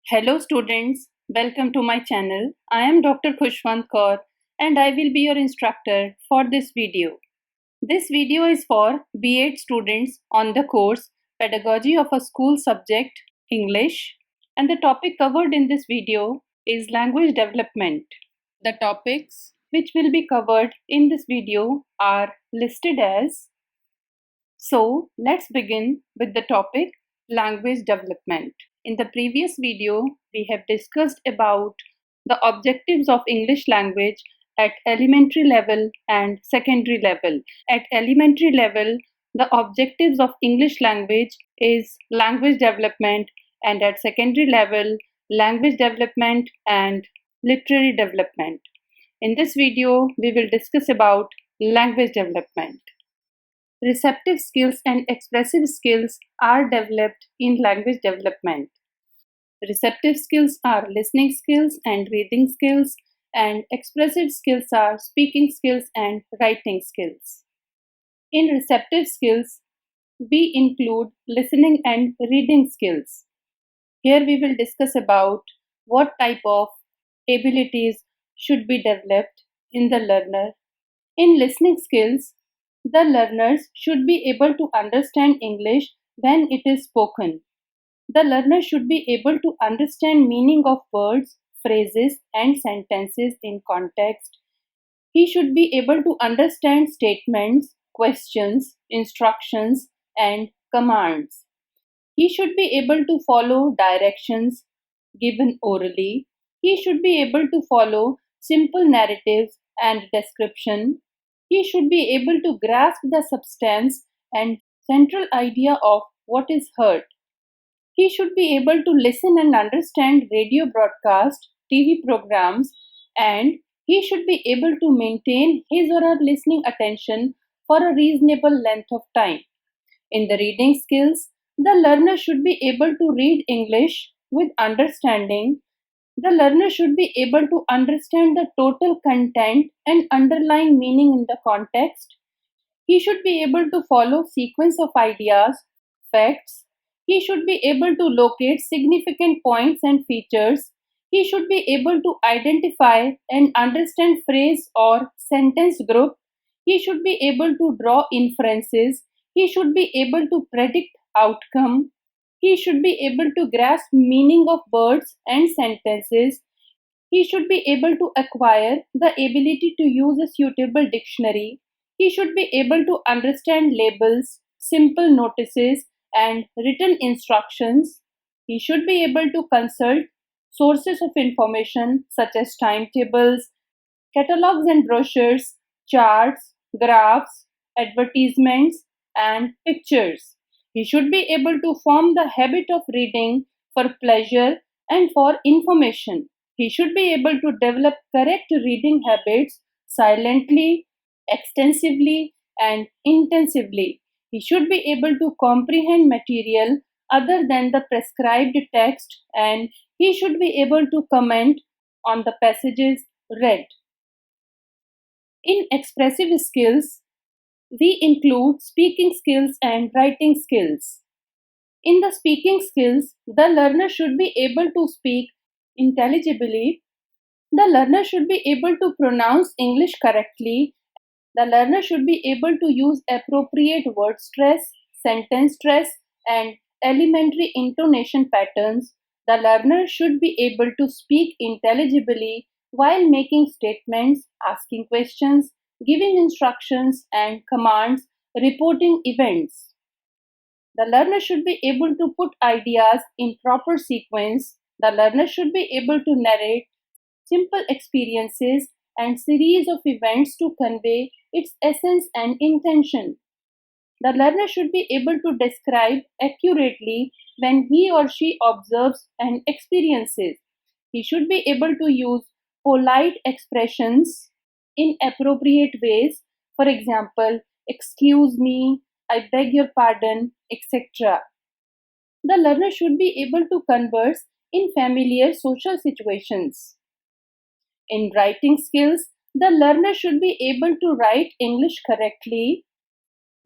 Hello students, welcome to my channel. I am Dr. Khushwant Kaur and I will be your instructor for this video. This video is for B.Ed students on the course Pedagogy of a School Subject English, and the topic covered in this video is language development. The topics which will be covered in this video are listed as. So let's begin with the topic language development. In the previous video, we have discussed about the objectives of English language at elementary level and secondary level. At elementary level, the objectives of English language is language development, and at secondary level, language development and literary development. In this video, we will discuss about language development. Receptive skills and expressive skills are developed in language development. Receptive skills are listening skills and reading skills, and expressive skills are speaking skills and writing skills. In receptive skills, we include listening and reading skills. Here we will discuss about what type of abilities should be developed in the learner. In listening skills, the learners should be able to understand English when it is spoken. The learner should be able to understand meaning of words, phrases, and sentences in context. He should be able to understand statements, questions, instructions, and commands. He should be able to follow directions given orally. He should be able to follow simple narratives and description. He should be able to grasp the substance and central idea of what is heard. He should be able to listen and understand radio broadcast, TV programs, and he should be able to maintain his or her listening attention for a reasonable length of time. In the reading skills, the learner should be able to read English with understanding. The learner should be able to understand the total content and underlying meaning in the context. He should be able to follow sequence of ideas, facts. He should be able to locate significant points and features. He should be able to identify and understand phrase or sentence group. He should be able to draw inferences. He should be able to predict outcome. He should be able to grasp meaning of words and sentences. He should be able to acquire the ability to use a suitable dictionary. He should be able to understand labels, simple notices, and written instructions. He should be able to consult sources of information such as timetables, catalogs and brochures, charts, graphs, advertisements, and pictures. He should be able to form the habit of reading for pleasure and for information. He should be able to develop correct reading habits silently, extensively, and intensively. He should be able to comprehend material other than the prescribed text, and he should be able to comment on the passages read. In expressive skills, we include speaking skills and writing skills. In the speaking skills, the learner should be able to speak intelligibly. The learner should be able to pronounce English correctly. The learner should be able to use appropriate word stress, sentence stress, and elementary intonation patterns. The learner should be able to speak intelligibly while making statements, asking questions, giving instructions and commands, reporting events. The learner should be able to put ideas in proper sequence. The learner should be able to narrate simple experiences and series of events to convey its essence and intention. The learner should be able to describe accurately when he or she observes and experiences. He should be able to use polite expressions in appropriate ways. For example, excuse me, I beg your pardon, etc. The learner should be able to converse in familiar social situations. In writing skills, the learner should be able to write English correctly.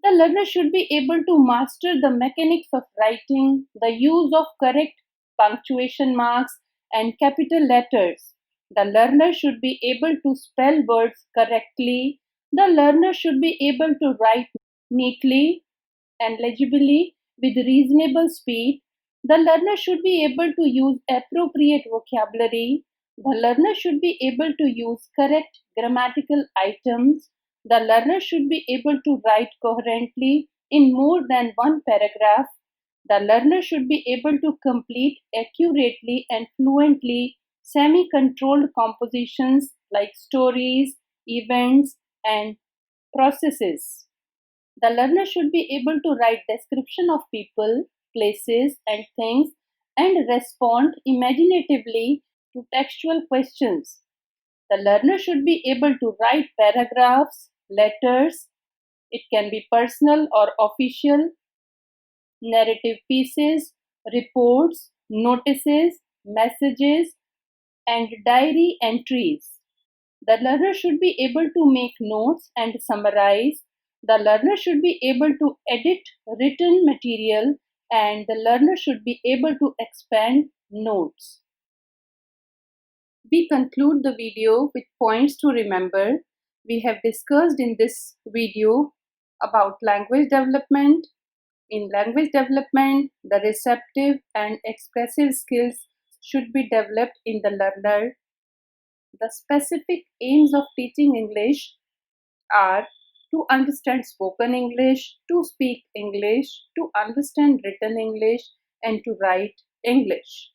The learner should be able to master the mechanics of writing, the use of correct punctuation marks, and capital letters. The learner should be able to spell words correctly. The learner should be able to write neatly and legibly with reasonable speed. The learner should be able to use appropriate vocabulary. The learner should be able to use correct grammatical items. The learner should be able to write coherently in more than one paragraph. The learner should be able to complete accurately and fluently semi-controlled compositions like stories, events, and processes. The learner should be able to write description of people, places, and things and respond imaginatively to textual questions. The learner should be able to write paragraphs, letters, it can be personal or official, narrative pieces, reports, notices, messages, and diary entries. The learner should be able to make notes and summarize. The learner should be able to edit written material, and the learner should be able to expand notes. We conclude the video with points to remember. We have discussed in this video about language development. In language development, the receptive and expressive skills should be developed in the learner. The specific aims of teaching English are to understand spoken English, to speak English, to understand written English, and to write English.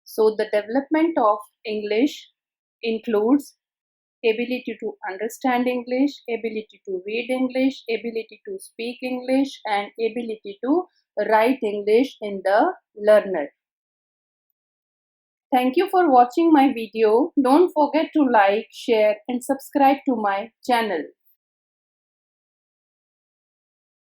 So the development of English includes ability to understand English, ability to read English, ability to speak English, and ability to write English in the learner. Thank you for watching my video. Don't forget to like, share, and subscribe to my channel.